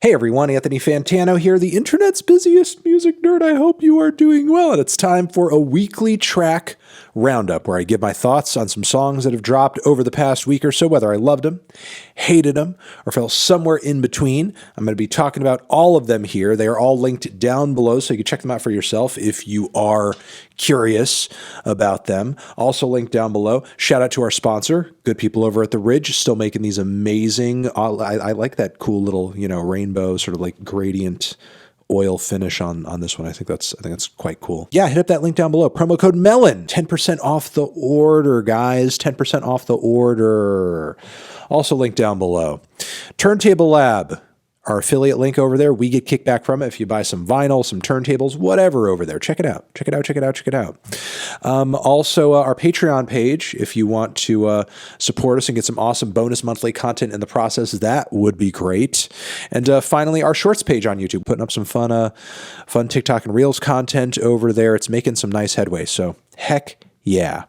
Hey everyone, Anthony Fantano here, the internet's busiest music nerd. I hope you are doing well, and it's time for a weekly track roundup where I give my thoughts on some songs that have dropped over the past week or so, whether I loved them, hated them, or fell somewhere in between. I'm going to be talking about all of them here. They are all linked down below, so you can check them out for yourself if you are curious about them. Also linked down below. Shout out to our sponsor, good people over at The Ridge, still making these amazing, I like that cool little, rainbow sort of like gradient oil finish on this one. I think that's quite cool. Yeah, hit up that link down below. Promo code MELON, 10% off the order, guys. 10% off the order. Also linked down below. Turntable Lab, our affiliate link over there. We get kickback from it if you buy some vinyl, some turntables, whatever over there. Check it out. Check it out. Check it out. Check it out. Also, our Patreon page, if you want to support us and get some awesome bonus monthly content in the process, that would be great. And finally, our Shorts page on YouTube, putting up some fun TikTok and Reels content over there. It's making some nice headway. So heck yeah.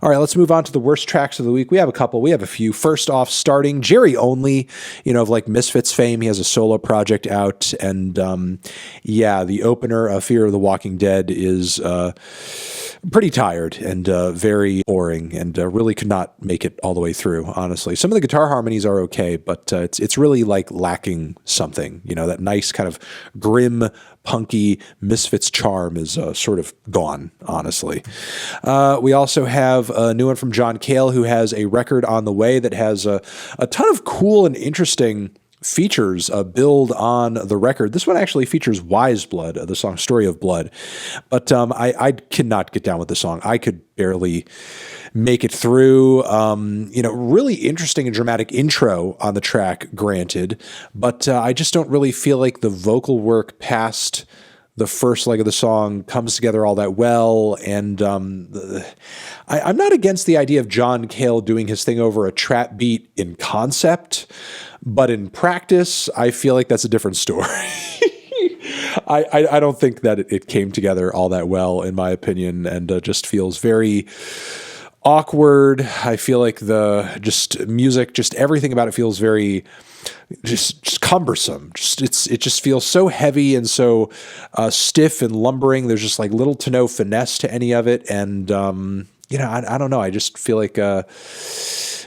All right, let's move on to the worst tracks of the week. We have a couple. We have a few. First off, starting Jerry Only, of like Misfits fame. He has a solo project out. And the opener, Fear of the Walking Dead, is pretty tired and very boring and really could not make it all the way through, honestly. Some of the guitar harmonies are okay, but it's really like lacking something. That nice kind of grim, punky Misfits charm is sort of gone, honestly. We also have a new one from John Cale, who has a record on the way that has a ton of cool and interesting features build on the record. This one actually features Weyes Blood, the song Story of Blood. But I cannot get down with the song. I could barely make it through. Really interesting and dramatic intro on the track, granted. But I just don't really feel like the vocal work past the first leg of the song comes together all that well. And I'm not against the idea of John Cale doing his thing over a trap beat in concept, but in practice, I feel like that's a different story. I don't think that it came together all that well, in my opinion, and just feels very awkward. I feel like the music, everything about it feels very just cumbersome. It just feels so heavy and so stiff and lumbering. There's just like little to no finesse to any of it, and I don't know. I just feel like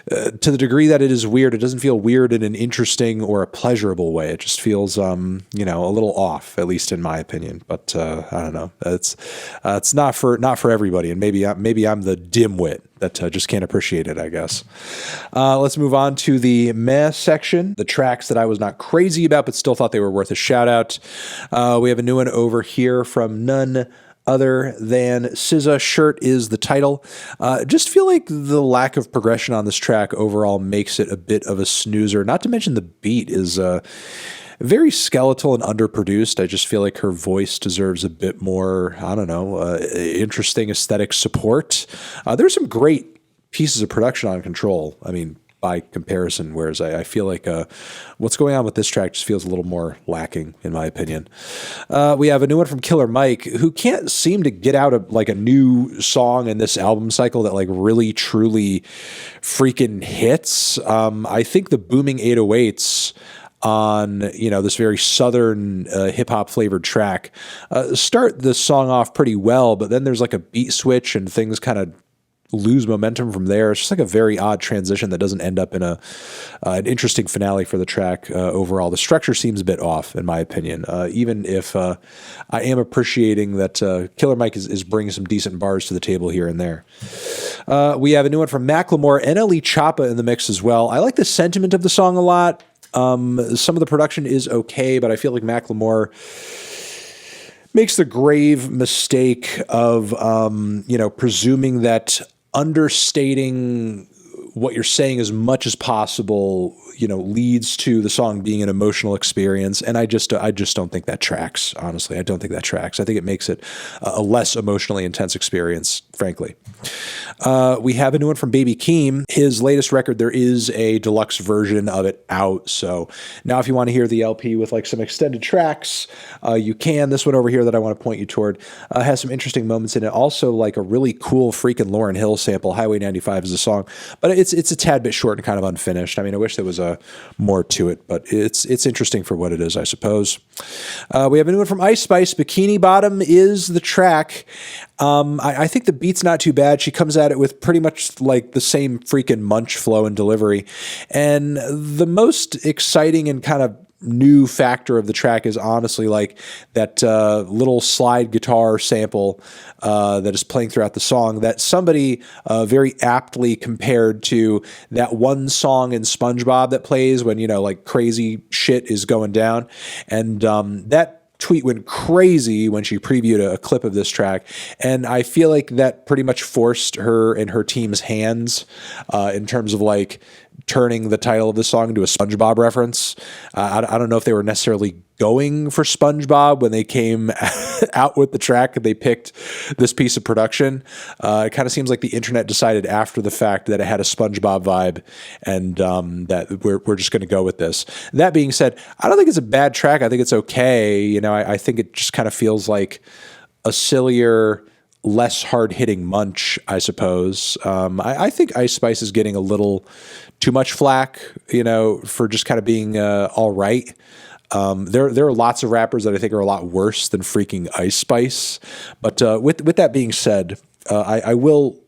to the degree that it is weird, it doesn't feel weird in an interesting or a pleasurable way. It just feels a little off, at least in my opinion. But I don't know. It's not for everybody, and maybe I'm the dimwit that just can't appreciate it, I guess. Let's move on to the meh section, the tracks that I was not crazy about but still thought they were worth a shout out. We have a new one over here from none other than SZA. Shirt is the title. Just feel like the lack of progression on this track overall makes it a bit of a snoozer. Not to mention the beat is very skeletal and underproduced. I just feel like her voice deserves a bit more, interesting aesthetic support. There's some great pieces of production on Control. I mean, by comparison, whereas I feel like what's going on with this track just feels a little more lacking, in my opinion. We have a new one from Killer Mike, who can't seem to get out of like a new song in this album cycle that like really truly freaking hits. I think the booming 808s on this very southern hip-hop flavored track start the song off pretty well, but then there's like a beat switch and things kind of lose momentum from there. It's just like a very odd transition that doesn't end up in an interesting finale for the track overall. The structure seems a bit off, in my opinion, even if I am appreciating that Killer Mike is bringing some decent bars to the table here and there. We have a new one from Macklemore, NLE Choppa in the mix as well. I like the sentiment of the song a lot. Some of the production is okay, but I feel like Macklemore makes the grave mistake of, presuming that understating what you're saying as much as possible, leads to the song being an emotional experience. And I just don't think that tracks. Honestly, I don't think that tracks. I think it makes it a less emotionally intense experience, frankly. We have a new one from Baby Keem. His latest record, there is a deluxe version of it out. So now if you want to hear the LP with like some extended tracks, you can. This one over here that I want to point you toward has some interesting moments in it. Also like a really cool freaking Lauryn Hill sample. Highway 95 is a song, but it's a tad bit short and kind of unfinished. I mean, I wish there was more to it, but it's interesting for what it is, I suppose. We have a new one from Ice Spice. Bikini Bottom is the track. I think the beat's not too bad. She comes at it with pretty much like the same freaking munch flow and delivery. And the most exciting and kind of new factor of the track is honestly like that little slide guitar sample that is playing throughout the song that somebody very aptly compared to that one song in SpongeBob that plays when, like crazy shit is going down. And that tweet went crazy when she previewed a clip of this track, and I feel like that pretty much forced her and her team's hands in terms of like turning the title of the song into a SpongeBob reference. I don't know if they were necessarily going for SpongeBob when they came out with the track and they picked this piece of production. It kind of seems like the internet decided after the fact that it had a SpongeBob vibe, and that we're just going to go with this. That being said, I don't think it's a bad track. I think it's okay. I think it just kind of feels like a sillier, less hard-hitting munch, I suppose. I think Ice Spice is getting a little too much flack, for just kind of being all right. There are lots of rappers that I think are a lot worse than freaking Ice Spice. But with that being said, I will,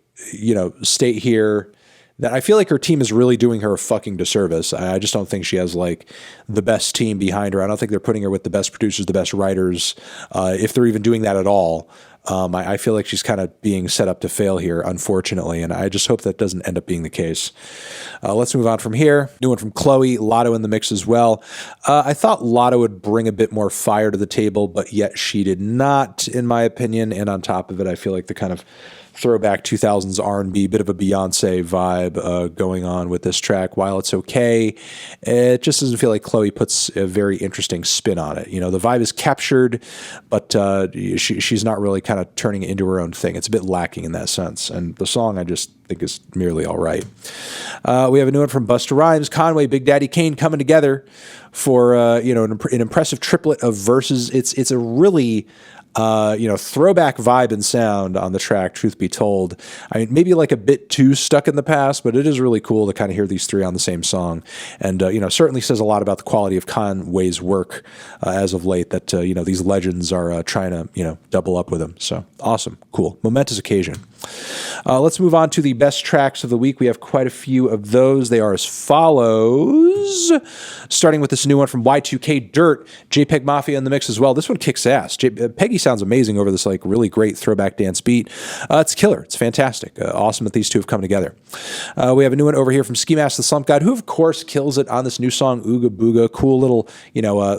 state here that I feel like her team is really doing her a fucking disservice. I just don't think she has like the best team behind her. I don't think they're putting her with the best producers, the best writers, if they're even doing that at all. I feel like she's kind of being set up to fail here, unfortunately, and I just hope that doesn't end up being the case. Let's move on from here. New one from Chloe, Latto in the mix as well. I thought Latto would bring a bit more fire to the table, but yet she did not, in my opinion. And on top of it, I feel like the kind of throwback 2000s R&B, bit of a Beyonce vibe going on with this track. While it's okay, it just doesn't feel like Chloe puts a very interesting spin on it. The vibe is captured, but she's not really kind of turning it into her own thing. It's a bit lacking in that sense. And the song, I just think is merely all right. We have a new one from Busta Rhymes, Conway, Big Daddy Kane coming together for an impressive triplet of verses. It's a really throwback vibe and sound on the track, truth be told. I mean, maybe like a bit too stuck in the past, but it is really cool to kind of hear these three on the same song. And, certainly says a lot about the quality of Conway's work as of late that, these legends are trying to, double up with him. So awesome. Cool. Momentous occasion. Let's move on to the best tracks of the week. We have quite a few of those. They are as follows. Starting with this new one from Y2K Dirt, JPEGMAFIA in the mix as well. This one kicks ass. Peggy sounds amazing over this like really great throwback dance beat. It's killer. It's fantastic. Awesome that these two have come together. We have a new one over here from Ski Mask the Slump God, who of course kills it on this new song, OOGA BOOGA. Cool little,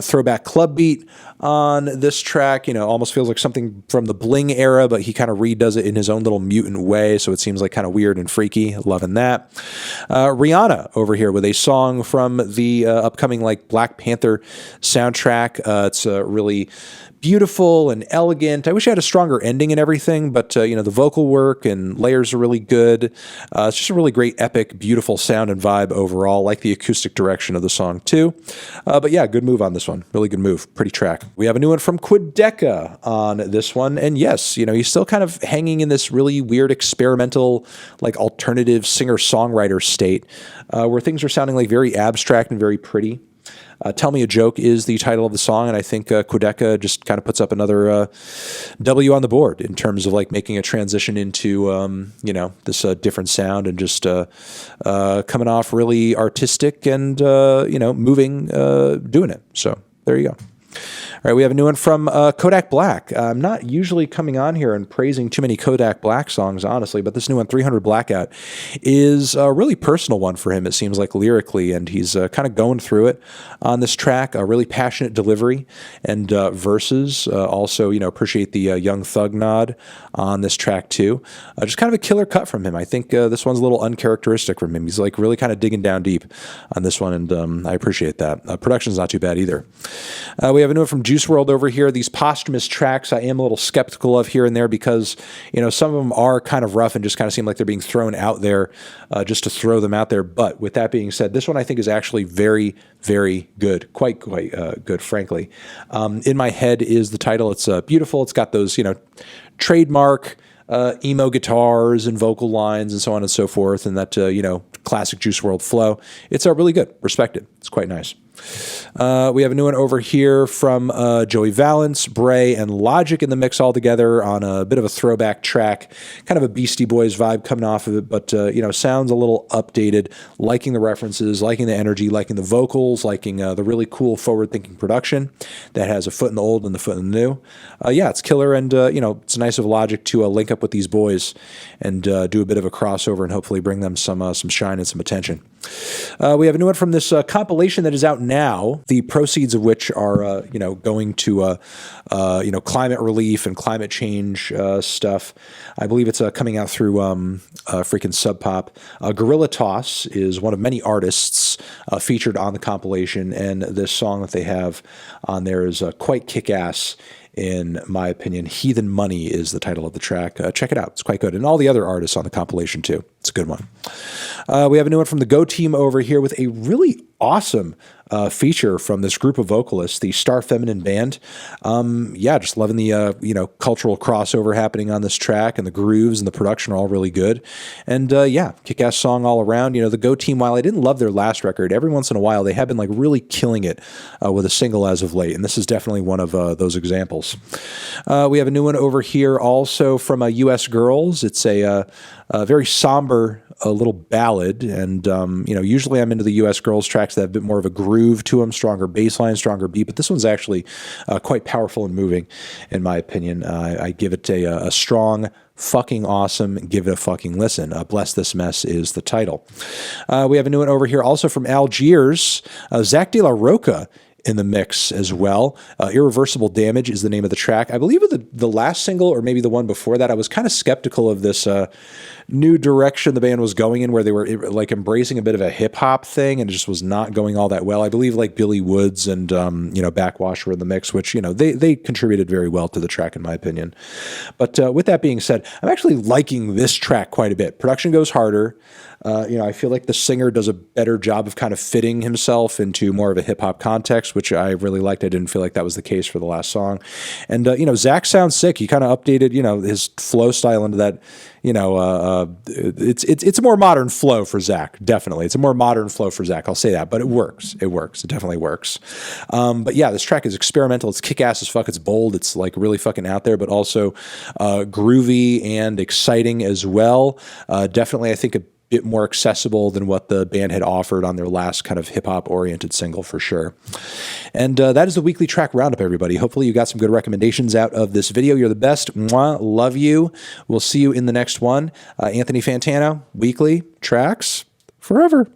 throwback club beat on this track. Almost feels like something from the Bling era, but he kind of redoes it in his own little mutant way, so it seems like kind of weird and freaky. Loving that. Rihanna over here with a song from the upcoming like Black Panther soundtrack. It's really beautiful and elegant. I wish I had a stronger ending and everything, but the vocal work and layers are really good. It's just a really great, epic, beautiful sound and vibe overall. Like the acoustic direction of the song too. But yeah, good move on this one. Really good move. Pretty track. We have a new one from Quadeca on this one, and yes, he's still kind of hanging in this really weird experimental, like alternative singer-songwriter state, where things are sounding like very abstract and very pretty. Tell Me a Joke is the title of the song, and I think Quadeca just kind of puts up another W on the board in terms of like making a transition into this different sound and just coming off really artistic and moving, doing it. So there you go. All right, we have a new one from Kodak Black. I'm not usually coming on here and praising too many Kodak Black songs, honestly, but this new one, 300 Blackout, is a really personal one for him, it seems like, lyrically, and he's kind of going through it on this track. A really passionate delivery and verses. Also, appreciate the Young Thug nod on this track, too. Just kind of a killer cut from him. I think this one's a little uncharacteristic from him. He's like really kind of digging down deep on this one, and I appreciate that. Production's not too bad either. We have a new one from Juice WRLD over here. These posthumous tracks I am a little skeptical of here and there because, some of them are kind of rough and just kind of seem like they're being thrown out there just to throw them out there. But with that being said, this one I think is actually very, very good. Quite good, frankly. In My Head is the title. It's beautiful. It's got those, trademark emo guitars and vocal lines and so on and so forth, and that, classic Juice WRLD flow. It's really good. Respected. It's quite nice. We have a new one over here from Joey Valence, Brae, and Logic in the mix all together on a bit of a throwback track, kind of a Beastie Boys vibe coming off of it, but sounds a little updated. Liking the references, liking the energy, liking the vocals, liking the really cool forward-thinking production that has a foot in the old and the foot in the new. Yeah, it's killer, and it's nice of Logic to link up with these boys and do a bit of a crossover and hopefully bring them some shine and some attention. We have a new one from this compilation that is out now, the proceeds of which are, going to, climate relief and climate change stuff. I believe it's coming out through freaking Sub Pop. Guerilla Toss is one of many artists featured on the compilation, and this song that they have on there is quite kick-ass. In my opinion, Heathen Money is the title of the track. Check it out. It's quite good. And all the other artists on the compilation, too. It's a good one. We have a new one from the Go Team over here with a really awesome feature from this group of vocalists, the Star Feminine Band. Just loving the, cultural crossover happening on this track, and the grooves and the production are all really good. And, kick-ass song all around. The Go Team, while I didn't love their last record, every once in a while they have been, really killing it with a single as of late. And this is definitely one of those examples. We have a new one over here also from US Girls. It's a very somber little ballad, and usually I'm into the US Girls tracks that have a bit more of a groove to them, stronger bass line, stronger beat, but this one's actually quite powerful and moving, in my opinion. I give it a strong, fucking awesome, give it a fucking listen. Bless This Mess is the title. We have a new one over here also from Algiers, Zack de la Rocha in the mix as well. Irreversible Damage is the name of the track. I believe the last single, or maybe the one before that, I was kind of skeptical of this new direction the band was going in, where they were embracing a bit of a hip-hop thing, and it just was not going all that well. I believe Billy Woods and Backwash were in the mix, which they contributed very well to the track, in my opinion. But with that being said, I'm actually liking this track quite a bit. Production goes harder. I feel like the singer does a better job of kind of fitting himself into more of a hip-hop context, which I really liked. I didn't feel like that was the case for the last song. And, Zack sounds sick. He kind of updated, his flow style into that, it's a more modern flow for Zack, definitely. It's a more modern flow for Zack, I'll say that, but it works. It works. It definitely works. But yeah, this track is experimental. It's kick-ass as fuck. It's bold. It's really fucking out there, but also groovy and exciting as well. Definitely, I think, a bit more accessible than what the band had offered on their last kind of hip-hop oriented single, for sure. And that is the weekly track roundup, everybody. Hopefully you got some good recommendations out of this video. You're the best. Mwah. Love you. We'll see you in the next one. Anthony Fantano, weekly tracks forever.